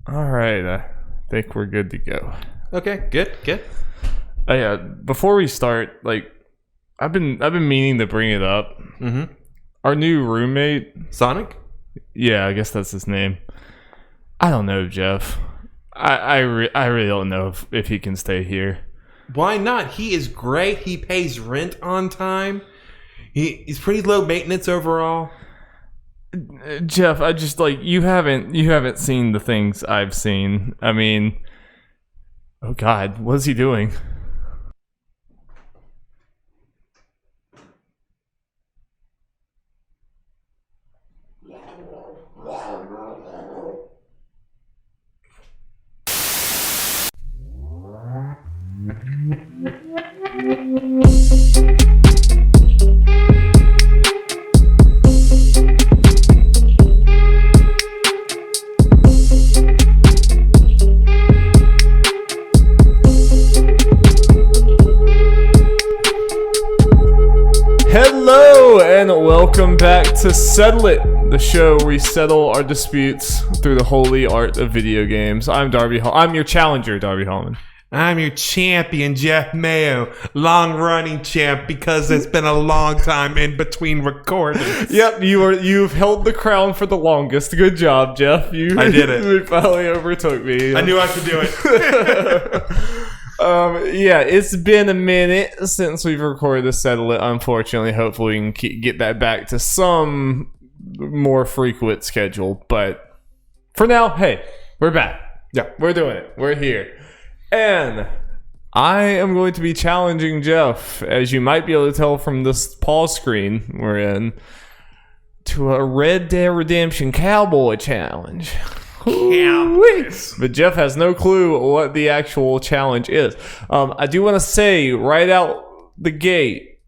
All right, I think we're good to go. Okay, good. Yeah, before we start, I've been meaning to bring it up. Mm-hmm. Our new roommate, Sonic? yeah, I guess that's his name. I don't know, Jeff. I really don't know if he can stay here. Why not? He is great. He pays rent on time. He's pretty low maintenance overall. Jeff, I just you haven't seen the things I've seen. I mean, oh God, what is he doing? Hello and welcome back to Settle It, the show where we settle our disputes through the holy art of video games. I'm Darby Hall. I'm your challenger, Darby Hallman. I'm your champion, Jeff Mayo. Long-running champ because it's been a long time in between recordings. Yep, you've held the crown for the longest. Good job, Jeff. I did it. You finally overtook me. I knew I could do it. Yeah, it's been a minute since we've recorded the Settle It. Unfortunately, hopefully we can get that back to some more frequent schedule. But for now, hey, we're back. Yeah, we're doing it. We're here. And I am going to be challenging Jeff, as you might be able to tell from this pause screen we're in, to a Red Dead Redemption Cowboy Challenge. Cowboys. But Jeff has no clue what the actual challenge is. I do want to say right out the gate,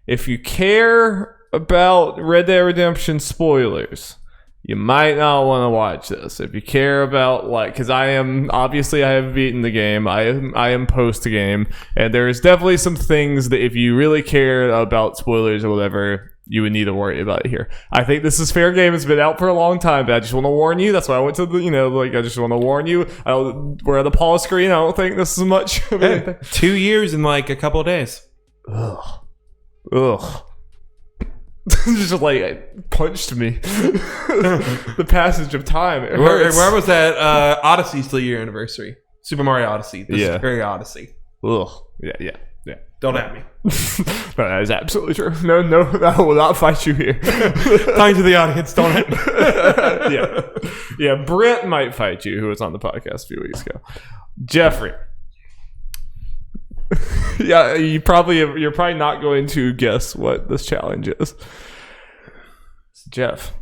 if you care about Red Dead Redemption spoilers, you might not want to watch this. If you care about, because I have beaten the game. I am post the game, and there's definitely some things that if you really care about spoilers or whatever, you would need to worry about it here. I think this is fair game. It's been out for a long time, but I just want to warn you. That's why I went to the, I just want to warn you. We're at the pause screen. I don't think this is much of anything. 2 years in a couple of days. Ugh. Just it punched me. The passage of time. Where was that Odyssey still your anniversary? Super Mario Odyssey. This is very Odyssey. Ugh. Yeah. Don't at me. No, that is absolutely true. No, I will not fight you here. Talking to the audience, don't at me. Yeah. Brent might fight you, who was on the podcast a few weeks ago. Jeffrey. Yeah, you're probably not going to guess what this challenge is. Jeff,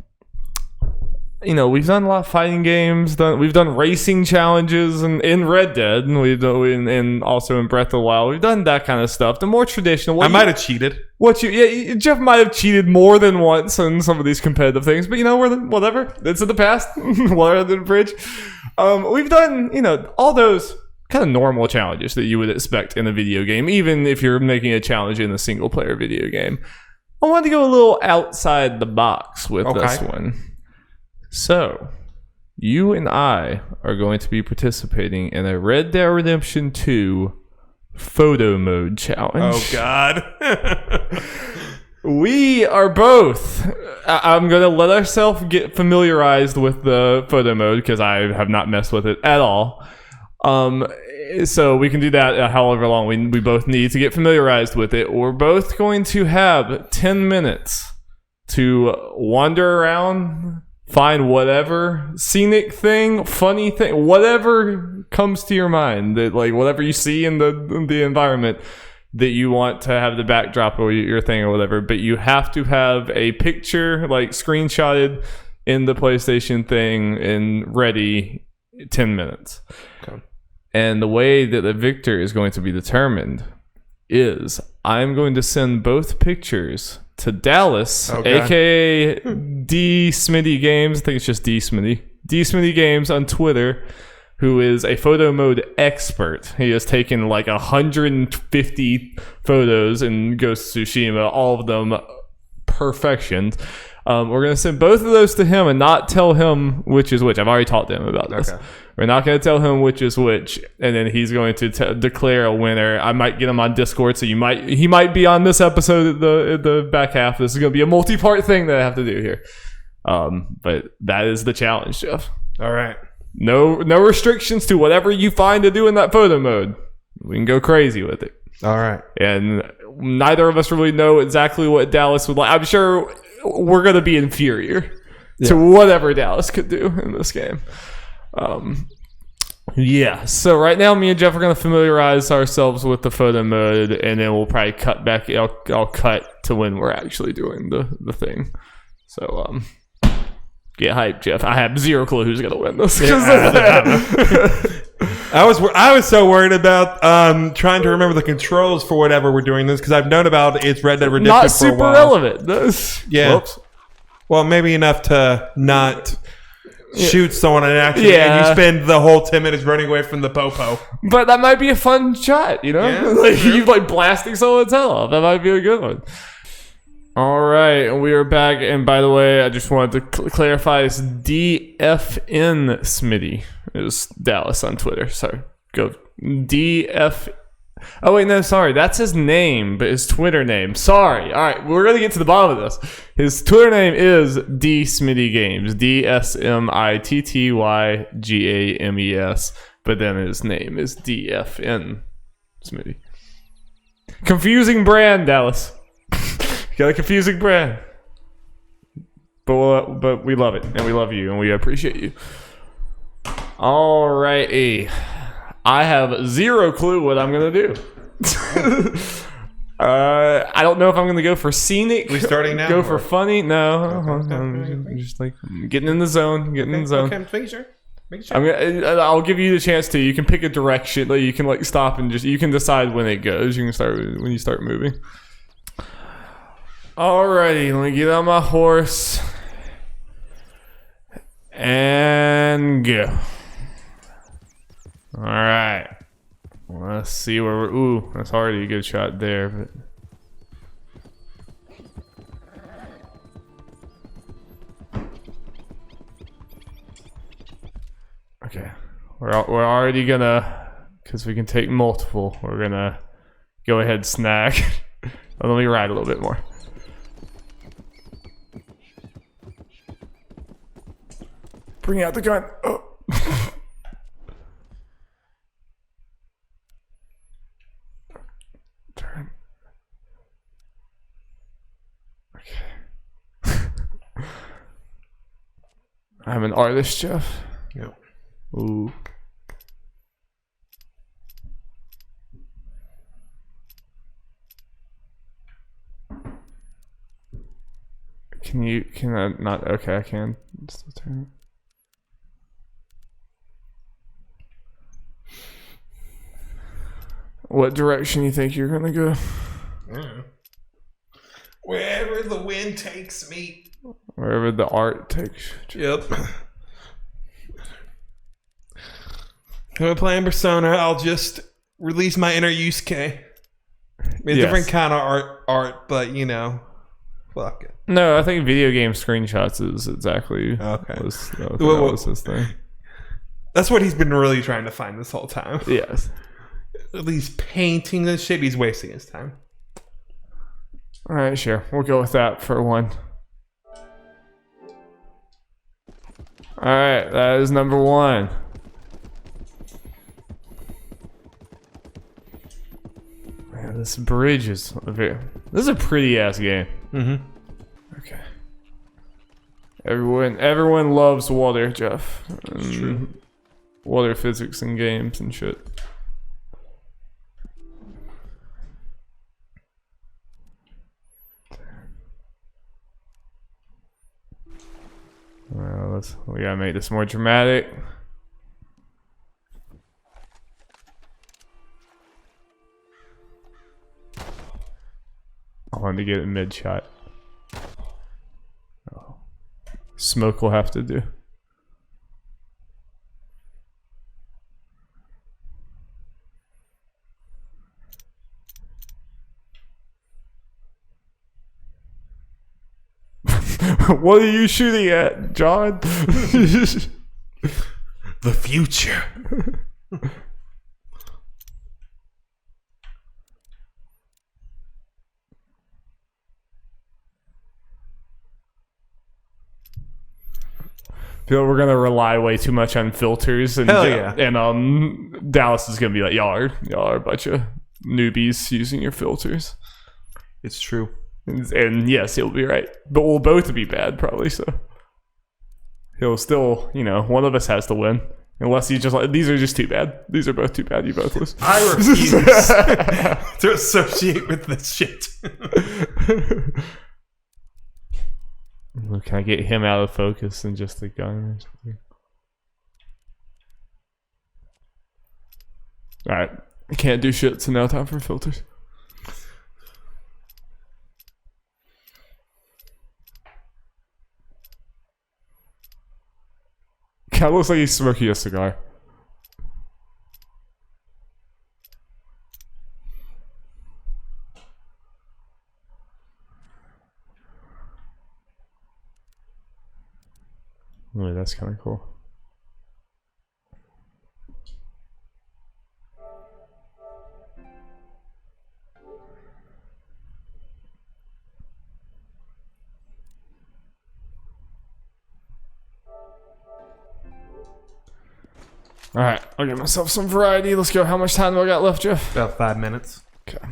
we've done a lot of fighting games. We've done racing challenges in Red Dead, and we've done and also in Breath of the Wild. We've done that kind of stuff. The more traditional. I might have cheated. Jeff might have cheated more than once in some of these competitive things, but whatever. It's in the past. Water under the bridge. We've done all those kind of normal challenges that you would expect in a video game, even if you're making a challenge in a single player video game. I wanted to go a little outside the box with this one. So, you and I are going to be participating in a Red Dead Redemption 2 photo mode challenge. Oh, God. We are both. I'm going to let ourselves get familiarized with the photo mode because I have not messed with it at all. So we can do that however long we both need to get familiarized with it. We're both going to have 10 minutes to wander around, find whatever scenic thing, funny thing, whatever comes to your mind, that whatever you see in the environment that you want to have the backdrop or your thing or whatever. But you have to have a picture screenshotted in the PlayStation thing and ready 10 minutes. Okay. And the way that the victor is going to be determined is I'm going to send both pictures to Dallas, aka D Smitty Games. I think it's just D Smitty. D Smitty Games on Twitter, who is a photo mode expert. He has taken 150 photos in Ghost of Tsushima, all of them perfection. We're going to send both of those to him and not tell him which is which. I've already talked to him about this. Okay. We're not going to tell him which is which, and then he's going to declare a winner. I might get him on Discord, so he might be on this episode at the back half. This is going to be a multi-part thing that I have to do here. But that is the challenge, Jeff. All right. No restrictions to whatever you find to do in that photo mode. We can go crazy with it. All right. And neither of us really know exactly what Dallas would like. I'm sure we're going to be inferior to whatever Dallas could do in this game. So right now me and Jeff are going to familiarize ourselves with the photo mode, and then we'll probably cut back. I'll cut to when we're actually doing the thing. So get hyped, Jeff. I have zero clue who's going to win this. I was so worried about trying to remember the controls for whatever we're doing this, because I've known about it's Red Dead Redemption not for a super while. relevant. Yeah. Whoops. Well, maybe enough to not shoot someone in action, and Yeah. you spend the whole 10 minutes running away from the popo. But that might be a fun shot, you know? Yeah, like true. you like blasting someone's head off. That might be a good one. All right, we are back. And by the way, I just wanted to clarify it's DFN Smitty. It was Dallas on Twitter. So go DF. Oh, wait, no, sorry. That's his name, but his Twitter name. Sorry. All right, we're going to get to the bottom of this. His Twitter name is D Smitty Games. DSMITTYGAMES. But then his name is DFN Smitty. Confusing brand, Dallas. Got a confusing brand. But we love it, and we love you, and we appreciate you. Alrighty. I have zero clue what I'm going to do. I don't know if I'm going to go for scenic. We starting now? Go for funny. No. Okay. I'm just like getting in the zone. Okay, making sure. I'll give you the chance to. You can pick a direction. Like you can like stop and you can decide when it goes. You can start when you start moving. Alrighty, let me get on my horse and go. Alright. Let's see where we're... Ooh, that's already a good shot there, but... Okay. We're already gonna... Because we can take multiple, we're gonna go ahead and snag. Let me ride a little bit more. Bring out the gun. Oh. Turn. Okay. I'm an artist, Jeff. Yep. Ooh. Can I not? Okay, I can. Still turn it. What direction you think you're gonna go? Wherever the wind takes me. Wherever the art takes you. Yep. When I'm playing Persona, I'll just release my inner Yusuke. It's a different kind of art, but you know, fuck it. No, I think video game screenshots is exactly Okay. What was this thing? That's what he's been really trying to find this whole time. Yes. These paintings and shit, he's wasting his time. All right, sure. We'll go with that for one. All right, that is number one. Man, this bridge is this is a pretty ass game. Mm-hmm. Okay. Everyone loves water, Jeff. It's true. Water physics in games and shit. Well, we gotta make this more dramatic. I wanted to get it mid shot. Oh. Smoke will have to do. What are you shooting at, John? The future. Feel we're gonna rely way too much on filters, and Hell yeah. and Dallas is gonna be like, y'all are a bunch of newbies using your filters. It's true. And yes, he'll be right, but we'll both be bad probably. So he'll still, one of us has to win, unless he's just like, these are just too bad. These are both too bad. You both lose. I refuse to associate with this shit. Well, can I get him out of focus and just the gun or something? Alright. I can't do shit, so now time for filters. Kinda looks like he's smoking a cigar. Oh, that's kind of cool. Alright, I'll give myself some variety. Let's go. How much time do I got left, Jeff? About 5 minutes. Okay.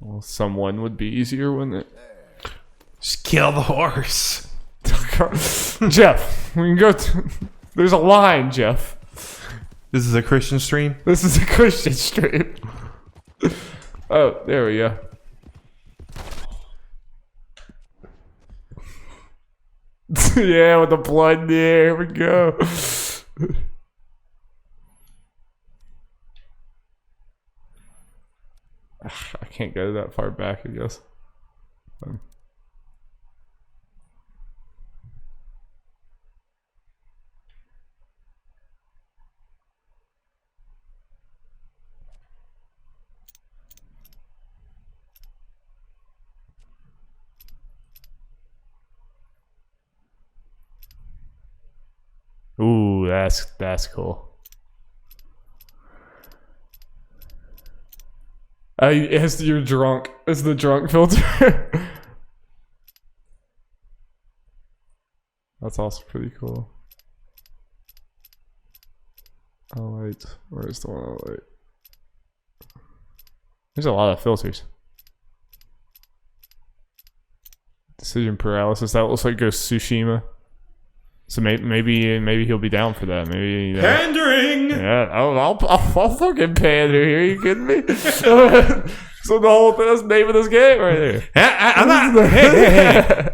Well, someone would be easier, wouldn't it? Just kill the horse. Jeff, we can go there's a line, Jeff. This is a Christian stream? This is a Christian stream. Oh, there we go. Yeah, with the blood there. Here we go. I can't go that far back, I guess. Ooh, that's cool. It's your drunk. It's the drunk filter. That's also pretty cool. Oh wait, where's the one? Oh wait. There's a lot of filters. Decision paralysis. That looks like Ghost Tsushima. So maybe he'll be down for that. Maybe Pandering. Yeah, I'll fucking pander here. Are you kidding me? So the whole that's the name of this game right here. I'm not. Hey.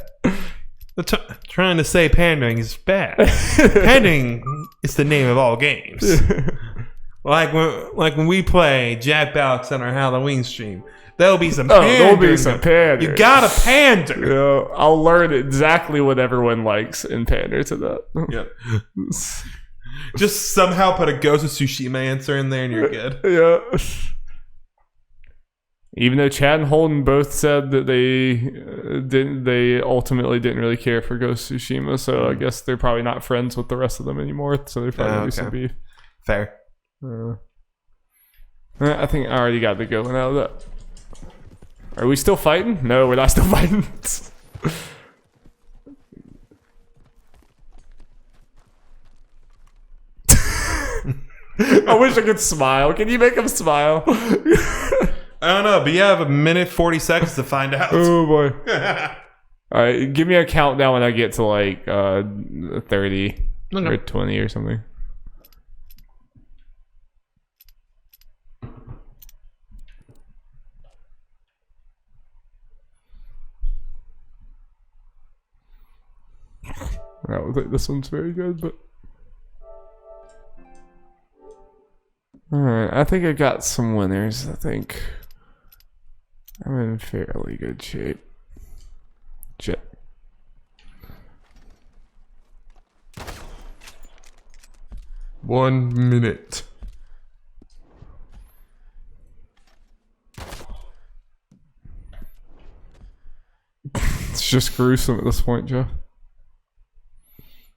Trying to say pandering is bad. Pandering is the name of all games. Like when we play Jack Box on our Halloween stream. There'll be some pandering. There'll be some pandering. You gotta pander. Yeah, I'll learn exactly what everyone likes and pander to that. Yep. Just somehow put a Ghost of Tsushima answer in there and you're good. Yeah. Even though Chad and Holden both said that they ultimately didn't really care for Ghost of Tsushima, so I guess they're probably not friends with the rest of them anymore. So there's probably some beef. Fair. I think I already got the going out of that. Are we still fighting? No, we're not still fighting. I wish I could smile. Can you make him smile? I don't know, but you have 1:40 to find out. Oh boy. Alright, give me a countdown when I get to like 30 or 20 or something. I don't think this one's very good, but alright, I think I got some winners. I think I'm in fairly good shape. Shit. One minute. just gruesome at this point, Joe.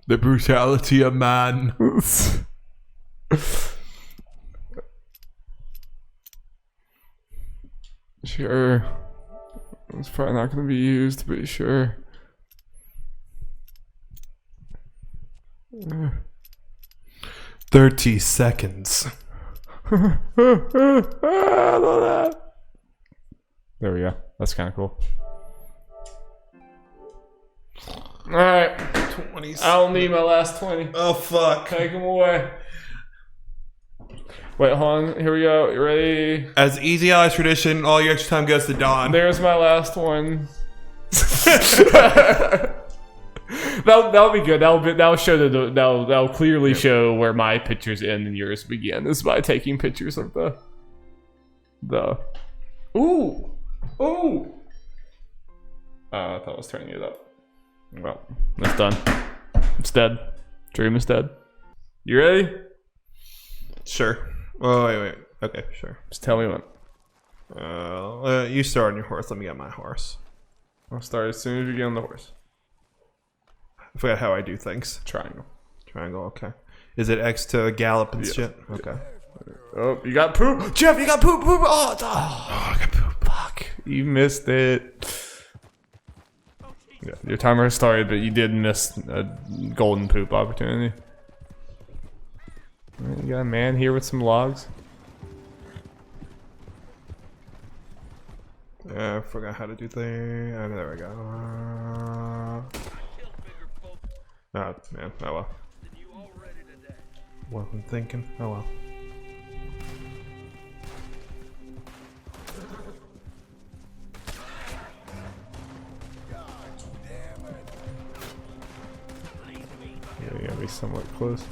The brutality of man. Sure. It's probably not going to be used, but sure. 30 seconds. I love that. There we go. That's kind of cool. Alright. 20. I don't need my last 20. Oh, fuck. Take them away. Wait, hold on. Here we go. You ready? As easy as tradition, all your extra time goes to Dawn. There's my last one. That'll be good. That'll show that'll clearly show where my pictures end and yours begin. Is by taking pictures of the. Ooh. I thought I was turning it up. Well, it's done. It's dead. Dream is dead. You ready? Sure. Oh, wait. Okay, sure. Just tell me when. You start on your horse. Let me get my horse. I'll start as soon as you get on the horse. I forgot how I do things. Triangle. Triangle, okay. Is it X to gallop and shit? Okay. Oh, you got poop. Jeff, you got poop. Oh, I got poop. Fuck. You missed it. Yeah, your timer started, but you did miss a golden poop opportunity. Right, you got a man here with some logs. I forgot how to do things. Oh, there we go. Oh, man. Oh, well. What I'm thinking. Oh, well. Yeah, we gotta be somewhat close.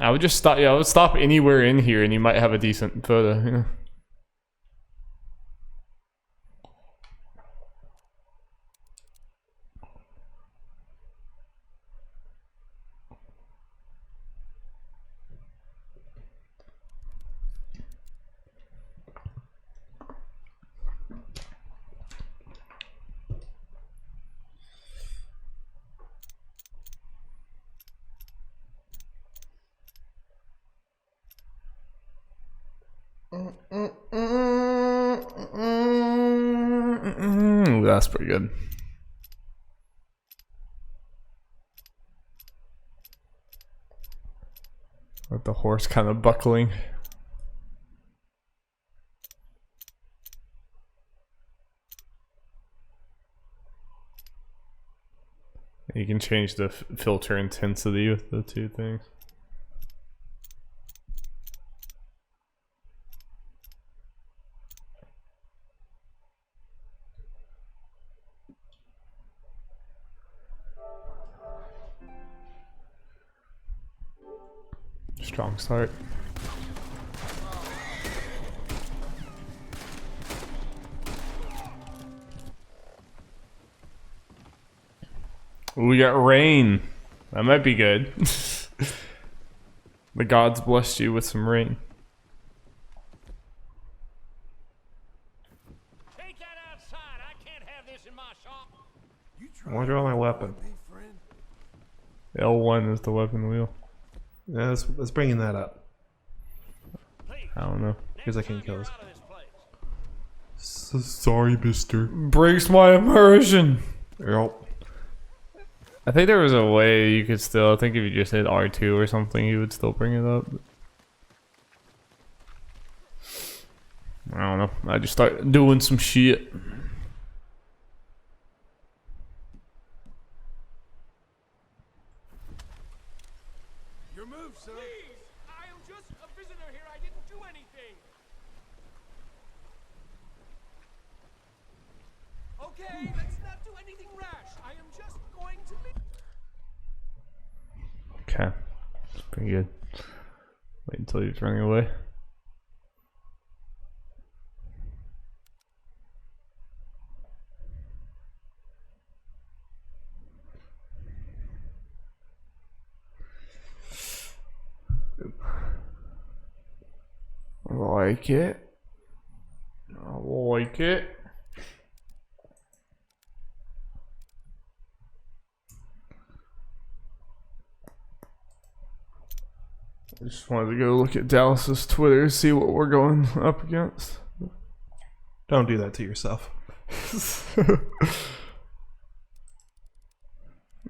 I would just stop. Yeah, I would stop anywhere in here, and you might have a decent photo. You know? That's pretty good. With the horse kind of buckling. You can change the filter intensity with the two things. Strong start. Ooh, we got rain. That might be good. The gods blessed you with some rain. Take that outside. I can't have this in my shop. Where's all my weapon? L1 is the weapon wheel. Yeah, let's bring that up. I don't know. Because I can kill us. So sorry, mister. Breaks my immersion. Yep. I think there was a way you could still, I think if you just hit R2 or something, you would still bring it up. I don't know. I just start doing some shit. Your move, sir. Please, I am just a visitor here. I didn't do anything. Okay, let's not do anything rash. I am just going to leave. Okay. That's pretty good. Wait until he's running away. like it. I like it. I just wanted to go look at Dallas's Twitter, see what we're going up against. Don't do that to yourself.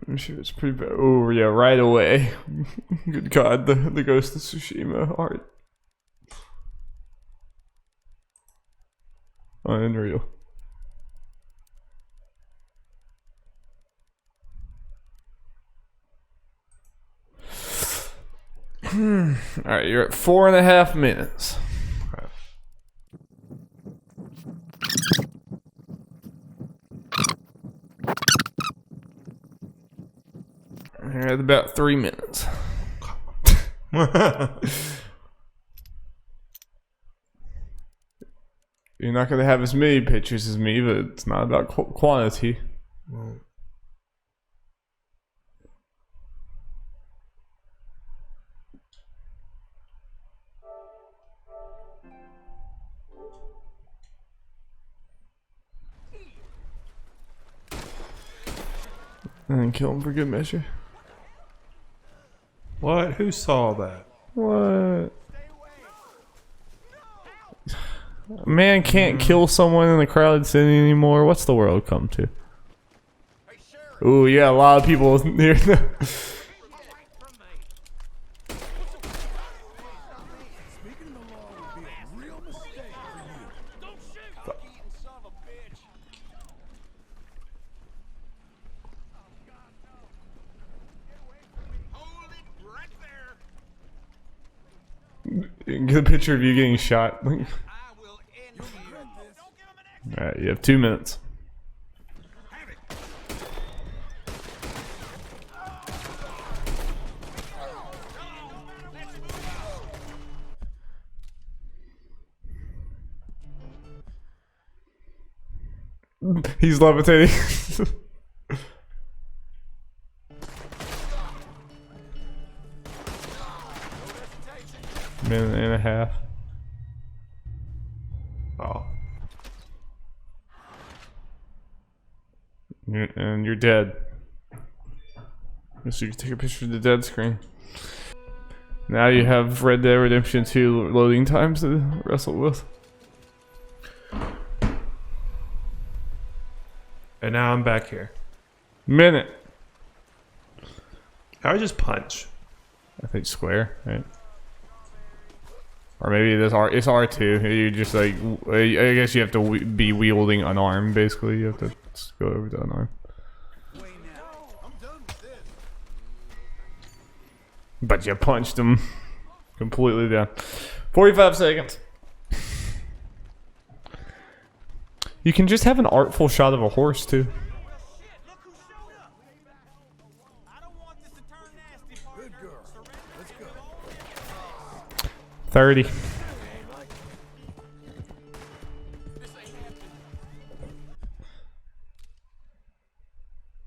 I'm sure it's pretty bad. Oh yeah, right away. Good God, the Ghost of Tsushima art. Unreal. Alright, you're at 4.5 minutes. You're at about 3 minutes. You're not going to have as many pictures as me, but it's not about quantity. And then kill him for good measure. What? Who saw that? What? A man can't kill someone in a crowded city anymore. What's the world come to? Ooh, yeah, a lot of people near the... Get a picture of you getting shot. Alright, you have 2 minutes. He's levitating. Minute and a half. Oh. And you're dead. So you can take a picture of the dead screen. Now you have Red Dead Redemption 2 loading times to wrestle with. And now I'm back here. Minute. I just punch. I think square, right? Or maybe it's R2. You just like, I guess you have to be wielding unarmed. Basically, you have to just go over to unarmed. But you punched him completely down. 45 seconds. You can just have an artful shot of a horse too. 30.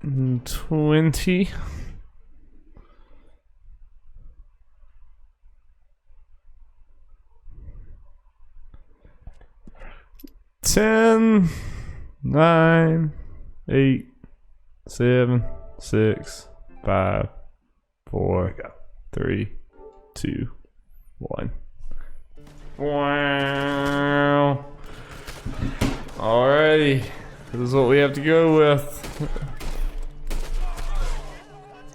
And 20. 10, 9, 8, 7, 6, 5, 4, 3, 2, 1. Wow. Alrighty. This is what we have to go with.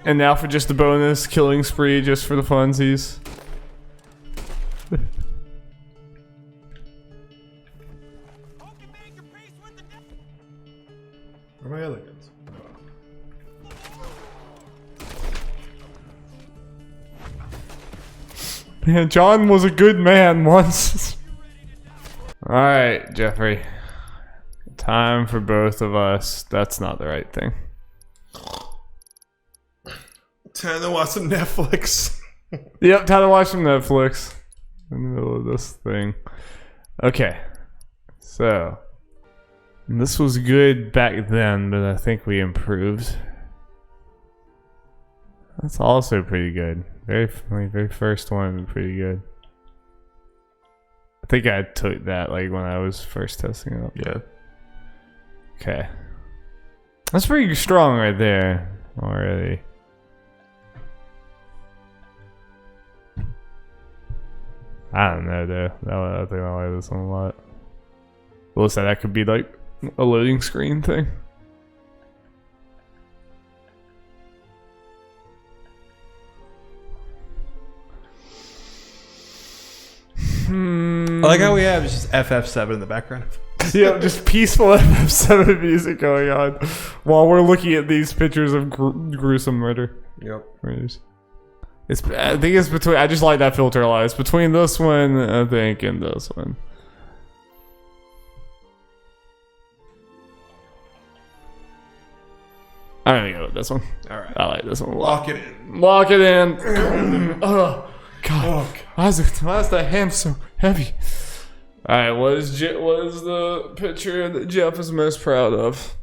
And now for just a bonus killing spree just for the funsies. Where are my other guns? Man, John was a good man once. Alright, Jeffrey. Time for both of us. That's not the right thing. Time to watch some Netflix. Yep, time to watch some Netflix. In the middle of this thing. Okay. So. This was good back then, but I think we improved. That's also pretty good. Very first one, pretty good. think I took that like when I was first testing it up. Yeah. Okay. That's pretty strong right there already. I don't know though. I think I like this one a lot. Will say that could be like a loading screen thing. I like how we have just FF7 in the background. Yeah, just peaceful FF7 music going on while we're looking at these pictures of gruesome murder. Yep. I think it's between. I just like that filter a lot. It's between this one, I think, and this one. I'm gonna go with this one. All right. I like this one a lot. Lock it in. Lock it in. Oh God! Why is the ham so heavy? All right, what is the picture that Jeff is most proud of?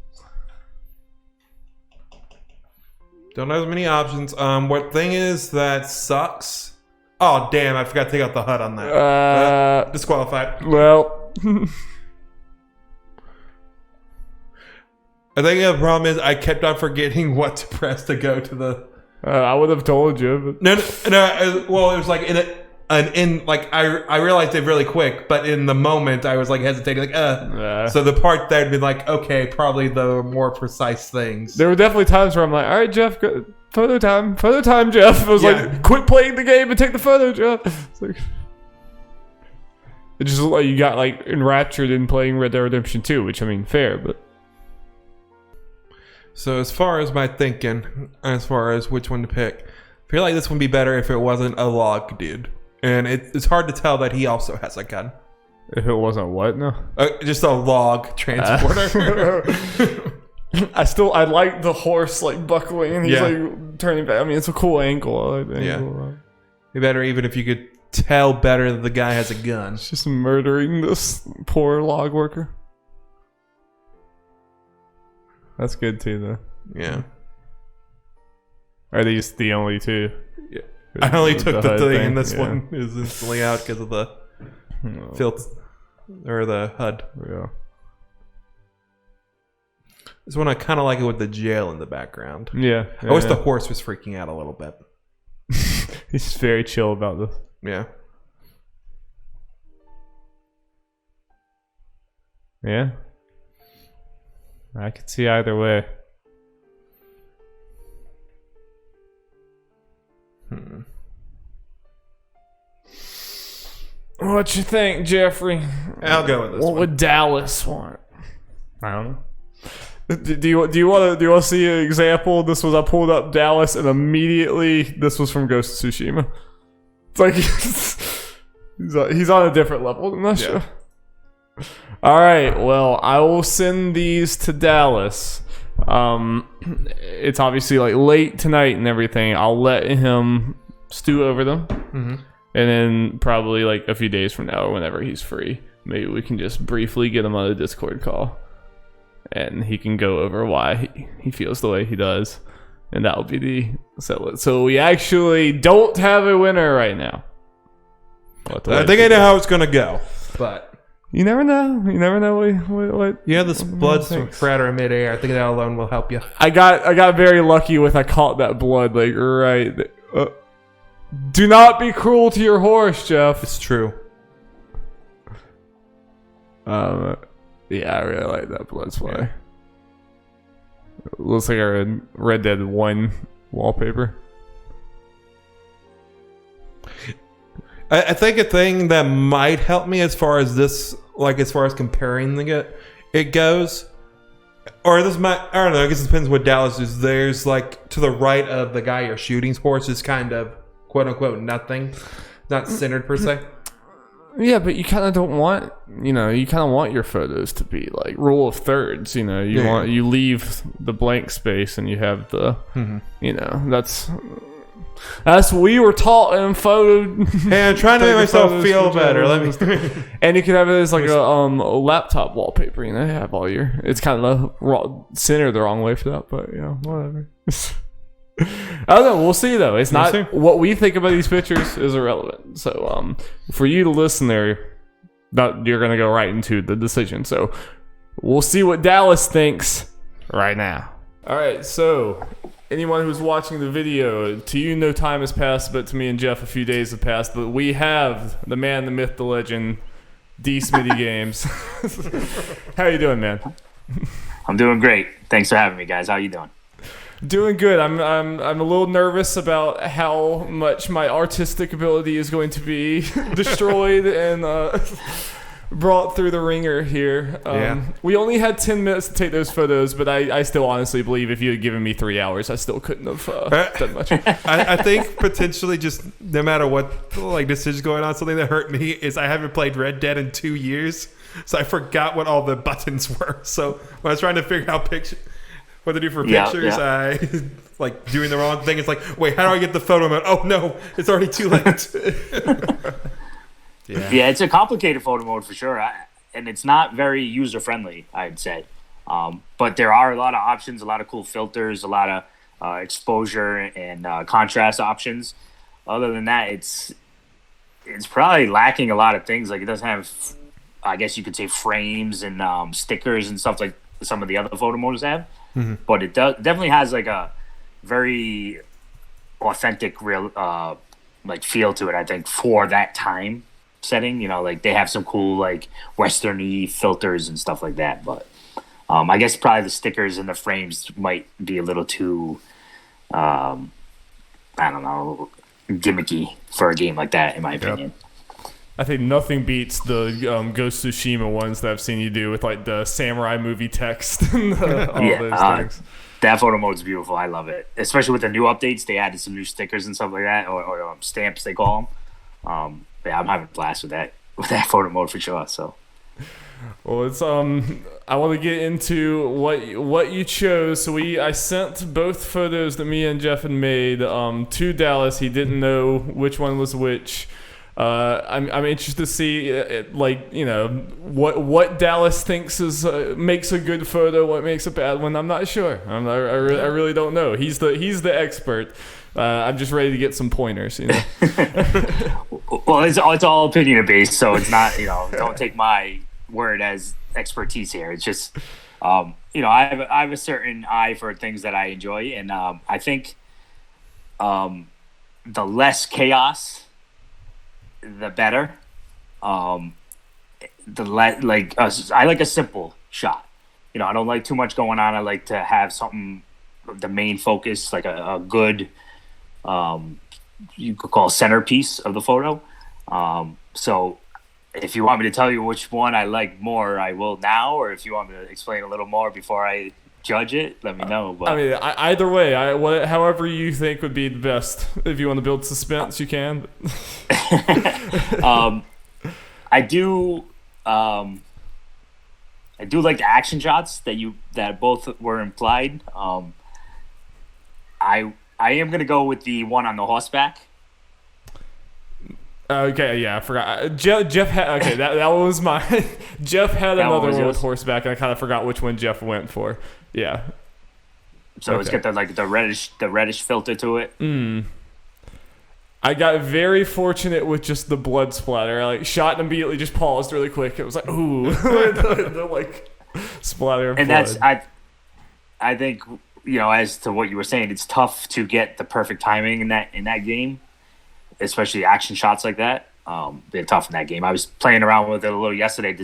Don't have as many options. What thing is that sucks? Oh damn! I forgot to take out the HUD on that. Disqualified. Well, I think the problem is I kept on forgetting what to press to go to the. I would have told you. But... No. Well, it was like I realized it really quick, but in the moment I was like hesitating, So the part that would be like, okay, probably the more precise things. There were definitely times where I'm like, all right, Jeff, go, photo time, Jeff. I was like, quit playing the game and take the photo, Jeff. It's like, it just looked like you got like enraptured in playing Red Dead Redemption 2, which I mean, fair, but. So as far as my thinking, as far as which one to pick, I feel like this would be better if it wasn't a log dude. And it's hard to tell that he also has a gun. If it wasn't what? No. Just a log transporter. I like the horse like buckling and he's like turning back. I mean, it's a cool angle. I like the angle. It'd be better even if you could tell better that the guy has a gun. It's just murdering this poor log worker. That's good too, though. Yeah. Are these the only two? Yeah. I only took the thing, and this yeah. one is instantly out because of the filth or the HUD. Yeah. This one I kind of like it with the jail in the background. Yeah. I wish the horse was freaking out a little bit. He's very chill about this. Yeah. Yeah. I could see either way. What you think, Jeffrey? I'll go with this What one. would Dallas want? I don't know. Do you want to see an example? This was I pulled up Dallas and immediately this was from Ghost of Tsushima. It's like he's on a different level than that show. All right, well, I will send these to Dallas. It's obviously like late tonight and everything. I'll let him stew over them, and then probably like a few days from now or whenever he's free, maybe we can just briefly get him on a Discord call, and he can go over why he feels the way he does, and that will be the settle. So we actually don't have a winner right now. I think I know how it's gonna go, but. You never know. You never know what Yeah, this blood splatter in midair. I think that alone will help you. I got very lucky with I caught that blood like right. Do not be cruel to your horse, Jeff. It's true. Yeah, I really like that blood splatter. It looks like a Red Dead 1 wallpaper. I think a thing that might help me as far as this, like as far as comparing it goes, or this might, I don't know, I guess it depends what Dallas is. There's like to the right of the guy you're shooting's horse is kind of quote unquote nothing, not centered per se. Yeah, but you kind of don't want, you kind of want your photos to be like rule of thirds. You leave the blank space and you have the, that's what we were taught in photo. Hey, I'm trying to make myself feel better. And you can have it as like a laptop wallpaper. Have all your. It's kind of centered the wrong way for that, but whatever. I don't know. We'll see though. It's not what we think about these pictures is irrelevant. So for you to listen there, you're gonna go right into the decision. So we'll see what Dallas thinks right now. All right, so anyone who's watching the video, to you no time has passed, but to me and Jeff a few days have passed. But we have the man, the myth, the legend, D. Smitty Games. How you doing, man? I'm doing great. Thanks for having me, guys. How you doing? Doing good. I'm a little nervous about how much my artistic ability is going to be destroyed and brought through the ringer here. We only had 10 minutes to take those photos, but I still honestly believe if you had given me 3 hours, I still couldn't have done much. I think potentially just no matter what like decision's going on, something that hurt me is I haven't played Red Dead in 2 years, so I forgot what all the buttons were. So when I was trying to figure out what to do for pictures, I like doing the wrong thing. It's like, wait, how do I get the photo mode? Oh no, it's already too late. Yeah, it's a complicated photo mode for sure, and it's not very user friendly, I'd say. But there are a lot of options, a lot of cool filters, a lot of exposure and contrast options. Other than that, it's probably lacking a lot of things. Like it doesn't have, I guess you could say, frames and stickers and stuff like some of the other photo modes have. Mm-hmm. But it definitely has like a very authentic, real like feel to it. I think for that time setting, like they have some cool like Western-y filters and stuff like that. But I guess probably the stickers and the frames might be a little too, I don't know, gimmicky for a game like that, in my opinion. I think nothing beats the Ghost of Tsushima ones that I've seen you do with like the samurai movie text and all those things. That photo mode is beautiful. I love it, especially with the new updates. They added some new stickers and stuff like that, or stamps they call them. Yeah, I'm having a blast with that photo mode for sure. So, well, it's I want to get into what you chose. So I sent both photos that me and Jeff had made to Dallas. He didn't know which one was which. I'm interested to see what Dallas thinks makes a good photo, what makes a bad one. I'm not sure. I really don't know. He's the expert. I'm just ready to get some pointers. Well, it's all opinion based, so it's not don't take my word as expertise here. It's just I have a certain eye for things that I enjoy, and I think the less chaos, the better. I like a simple shot. I don't like too much going on. I like to have something, the main focus, like a good, you could call centerpiece of the photo. So if you want me to tell you which one I like more, I will now. Or if you want me to explain a little more before I judge it, let me know. But either way, however you think would be the best. If you want to build suspense, you can. I do like the action shots that both were implied. I am gonna go with the one on the horseback. Okay, yeah, I forgot. Jeff had that was mine. Jeff had another one with horseback, and I kind of forgot which one Jeff went for. Yeah. So it's got the reddish filter to it. I got very fortunate with just the blood splatter. I shot and immediately just paused really quick. It was like, ooh, the splatter of and blood. That's I think as to what you were saying, it's tough to get the perfect timing in that game, especially action shots like that. They're tough in that game. I was playing around with it a little yesterday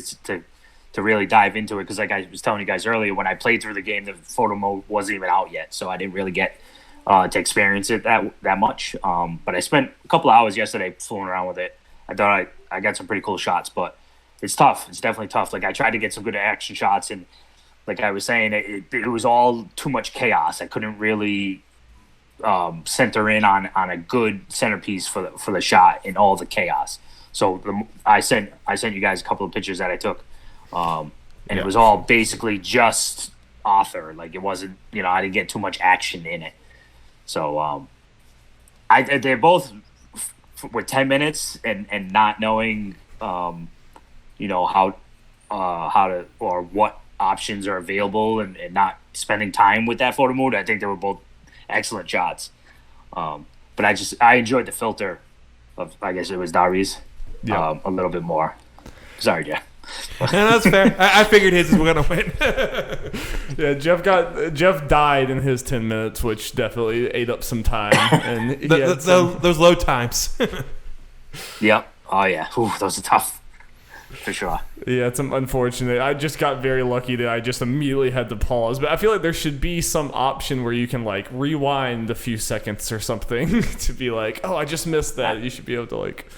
to really dive into it, because like I was telling you guys earlier, when I played through the game, the photo mode wasn't even out yet, so I didn't really get to experience it that much. But I spent a couple hours yesterday fooling around with it. I thought I got some pretty cool shots, but it's tough. It's definitely tough. Like I tried to get some good action shots, and like I was saying, it was all too much chaos. I couldn't really center in on a good centerpiece for the shot in all the chaos. So I sent you guys a couple of pictures that I took, and it was all basically just author. Like it wasn't, I didn't get too much action in it. So they're both with 10 minutes and not knowing how to or what options are available and not spending time with that photo mode. I think they were both excellent shots. But I enjoyed the filter of, I guess it was Darius, a little bit more. Sorry, Jeff. Yeah, that's fair. I figured his was gonna win. Yeah, Jeff died in his 10 minutes, which definitely ate up some time. And those low times. Yep. Oh yeah. Ooh, those are tough. For sure. Yeah, it's unfortunate. I just got very lucky that I just immediately had to pause. But I feel like there should be some option where you can like rewind a few seconds or something to be like, oh, I just missed that. You should be able to like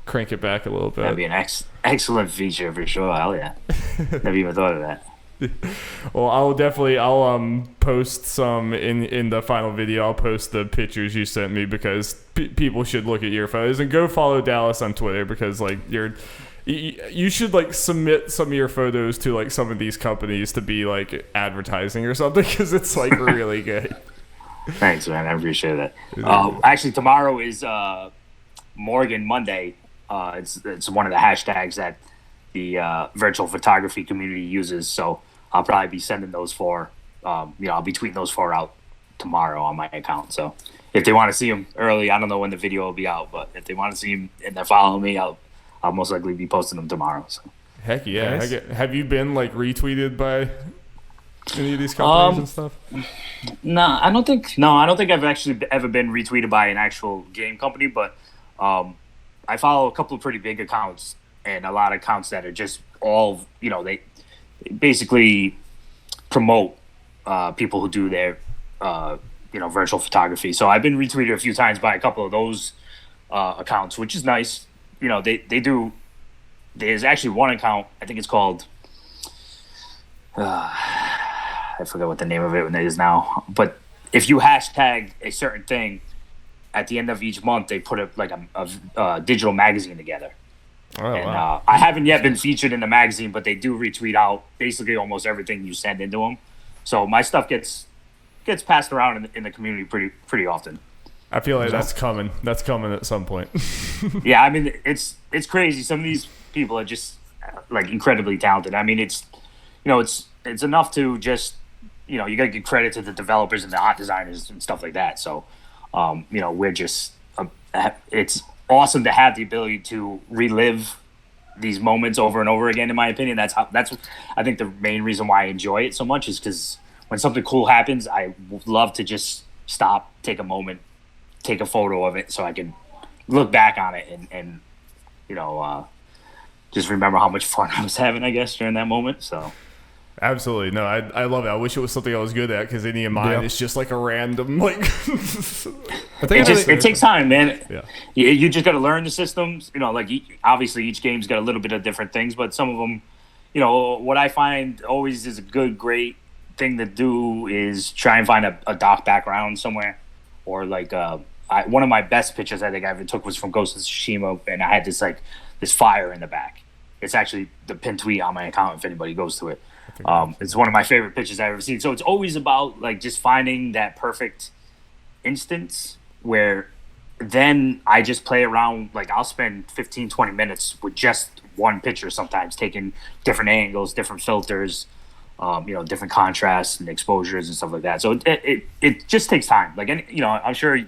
crank it back a little bit. That'd be an excellent feature for sure. Hell yeah. Never even thought of that. Well, I'll post some in the final video. I'll post the pictures you sent me because people should look at your photos, and go follow Dallas on Twitter because like you should like submit some of your photos to like some of these companies to be like advertising or something because it's like really good. Thanks, man. I appreciate that. Actually, tomorrow is Morgan Monday. It's one of the hashtags that the virtual photography community uses. So I'll probably be sending those I'll be tweeting those out tomorrow on my account. So if they want to see them early, I don't know when the video will be out, but if they want to see them and they're following me, I'll most likely be posting them tomorrow. So. Heck yeah. Nice. Have you been like retweeted by any of these companies and stuff? No, I don't think I've actually ever been retweeted by an actual game company, but I follow a couple of pretty big accounts and a lot of accounts that are just all, they basically promote people who do their, virtual photography. So I've been retweeted a few times by a couple of those accounts, which is nice. They do. There's actually one account, I think it's called, I forget what the name of it is now, but if you hashtag a certain thing, at the end of each month, they put a digital magazine together. Oh, and wow. I haven't yet been featured in the magazine, but they do retweet out basically almost everything you send into them. So my stuff gets passed around in the community pretty often. I feel like that's coming. That's coming at some point. Yeah, I mean it's crazy. Some of these people are just like incredibly talented. I mean it's enough to just you gotta give credit to the developers and the art designers and stuff like that. So we're just it's awesome to have the ability to relive these moments over and over again. In my opinion, that's I think the main reason why I enjoy it so much is because when something cool happens, I love to just stop, take a moment, take a photo of it so I can look back on it and just remember how much fun I was having, I guess, during that moment. So absolutely. No, I love it. I wish it was something I was good at because any of mine is just like a random like it takes time, man. Yeah. You just got to learn the systems, obviously each game's got a little bit of different things, but some of them, what I find always is a great thing to do is try and find a dark background somewhere, or like one of my best pictures I think I ever took was from Ghost of Tsushima, and I had this fire in the back. It's actually the pinned tweet on my account if anybody goes to it. It's one of my favorite pictures I've ever seen. So it's always about like just finding that perfect instance where then I just play around. Like I'll spend 15-20 minutes with just one picture sometimes, taking different angles, different filters, different contrasts and exposures and stuff like that. So it just takes time. Like, I'm sure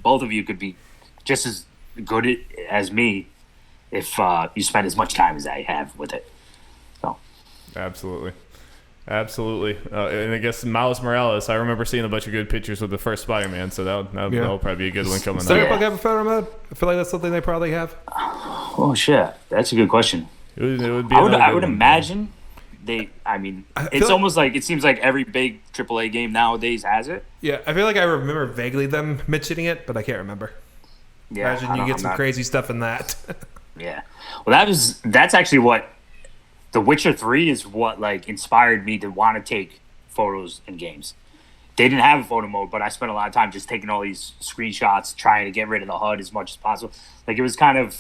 both of you could be just as good as me if you spend as much time as I have with it. So, absolutely. And I guess Miles Morales, I remember seeing a bunch of good pictures with the first Spider-Man, so that'll probably be a good one coming up. Does Cyberpunk have a photo mode? I feel like that's something they probably have. Oh shit, that's a good question. It would be. I would imagine it's almost like it seems like every big AAA game nowadays has it. Yeah, I feel like I remember vaguely them mentioning it, but I can't remember. Yeah, imagine you get some crazy stuff in that. Yeah, well, that's actually what The Witcher 3 is. What like inspired me to want to take photos in games. They didn't have a photo mode, but I spent a lot of time just taking all these screenshots, trying to get rid of the HUD as much as possible. Like it was kind of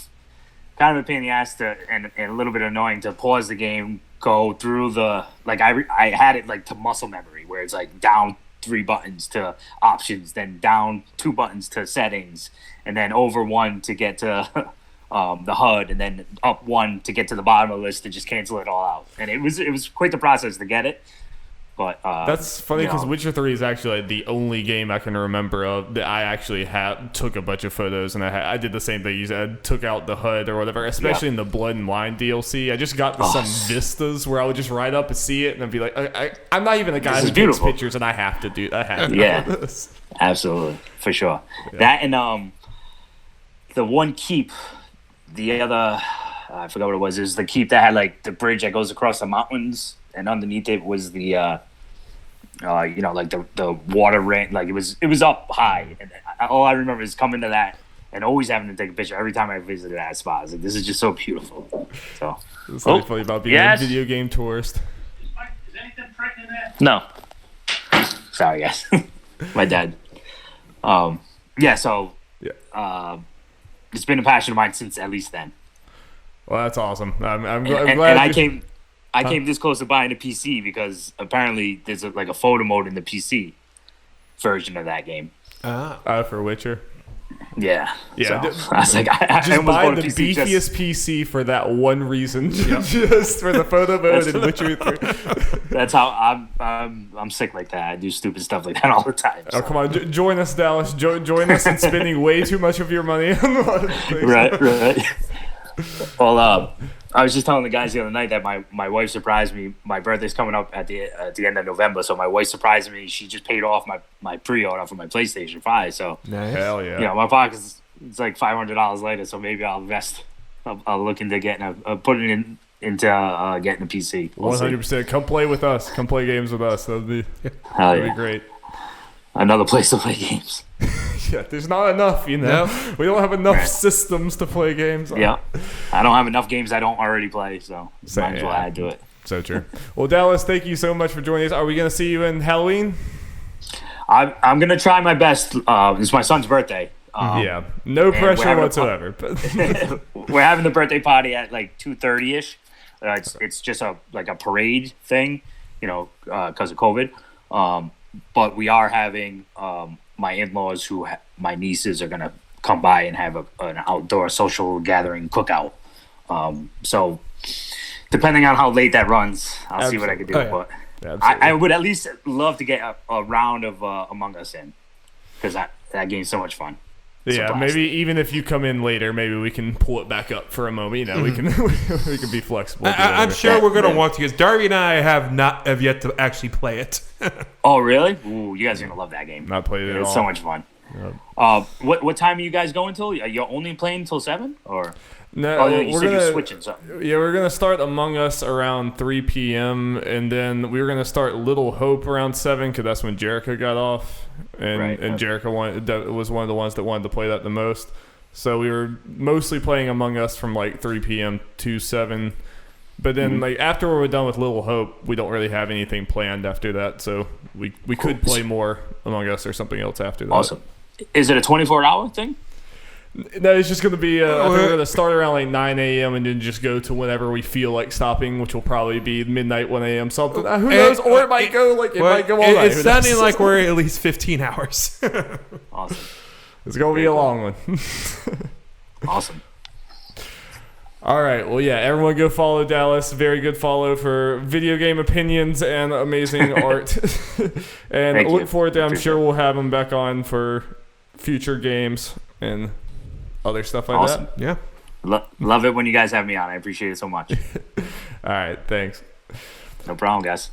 a pain in the ass and a little bit annoying to pause the game, go through the I had it like to muscle memory where it's like down 3 buttons to options, then down 2 buttons to settings, and then over 1 to get to the HUD, and then up 1 to get to the bottom of the list to just cancel it all out. And it was quite the process to get it. But That's funny you because know, Witcher 3 is actually like, the only game I can remember of that I actually took a bunch of photos, and I did the same thing. You said, I took out the HUD or whatever, especially in the Blood and Wine DLC. I just got some vistas where I would just ride up and see it, and I'd be like, I'm not even a guy who takes beautiful. pictures, and I have to do that. Yeah, absolutely, for sure. Yeah. That and the one keep, the other, I forgot what it was. It was the keep that had like the bridge that goes across the mountains, and underneath it was the, you know, like the water ran, like it was up high. And all I remember is coming to that and always having to take a picture every time I visited that spot. I was like, this is just so beautiful. So It's something funny about being a video game tourist. Is anything pregnant in there? No, sorry guys, my dad. Yeah, so it's been a passion of mine since at least then. Well, that's awesome. I'm And glad. I came this close to buying a PC because apparently there's like a photo mode in the PC version of that game. For Witcher. Yeah. Yeah, So, I was like, I Just almost buy bought the a PC beefiest PC for that one reason, just for the photo mode in Witcher 3. That's how I'm sick like that. I do stupid stuff like that all the time. Oh, So. come on. Join us, Dallas. Join us in spending way too much of your money on a lot of things. Right. Well, I was just telling the guys the other night that my wife surprised me. My birthday's coming up at the end of November, so my wife surprised me. She just paid off my pre-order for my PlayStation 5. So, Nice. Hell yeah. you know, my pocket's it's like $500 later. So maybe I'll invest. I'll look into getting putting it into getting a PC. We'll see. 100%. Come play with us. Come play games with us. Hell That'd yeah. be great. Another place to play games. Yeah, there's not enough, you know. Nope. We don't have enough Right. systems to play games on. Yeah, I don't have enough games I don't already play, so Same, might as well yeah. add to it. So true. Well, Dallas, thank you so much for joining us. Are we going to see you in Halloween? I'm gonna try my best. It's my son's birthday. Yeah. No we're pressure having a whatsoever. But We're having the birthday party at like 2:30 ish. It's just a parade thing, you know, because of COVID. But we are having my in-laws, my nieces, are gonna come by and have an outdoor social gathering cookout. So depending on how late that runs, I'll see what I can do. Absolutely. But Absolutely. I would at least love to get a round of Among Us in, because that game's so much fun. It's a Yeah, blast. maybe even if you come in later, maybe we can pull it back up for a moment. You know, we can we can be flexible. I'm sure we're gonna want to, because Darby and I have yet to actually play it. Oh, really? Ooh, you guys are gonna love that game. Not played it at It's all. so much fun. What time are you guys going till? You're only playing until 7, or No, you said you're switching something. Yeah, we're gonna start Among Us around 3 p.m. and then we were gonna start Little Hope around 7 because that's when Jericho got off, and Right. and Jericho was one of the ones that wanted to play that the most. So we were mostly playing Among Us from like 3 p.m. to 7. But then, like after we're done with Little Hope, we don't really have anything planned after that. So we could play more Among Us or something else after that. Awesome. Is it a 24-hour thing? No, it's just going to be, I think we're going to start around like 9 a.m. and then just go to whenever we feel like stopping, which will probably be midnight, 1 a.m. something. Who knows? Or it might go like, it might go all night. It's Who sounding knows? like we're at least 15 hours. Awesome. It's going to be a long one. Awesome. All right. Well, yeah, everyone go follow Dallas. Very good follow for video game opinions and amazing art. And Thank look you. forward to, I'm Appreciate sure we'll have him back on for future games and other stuff like Awesome. that. Yeah. Love it when you guys have me on. I appreciate it so much. All right. Thanks. No problem, guys.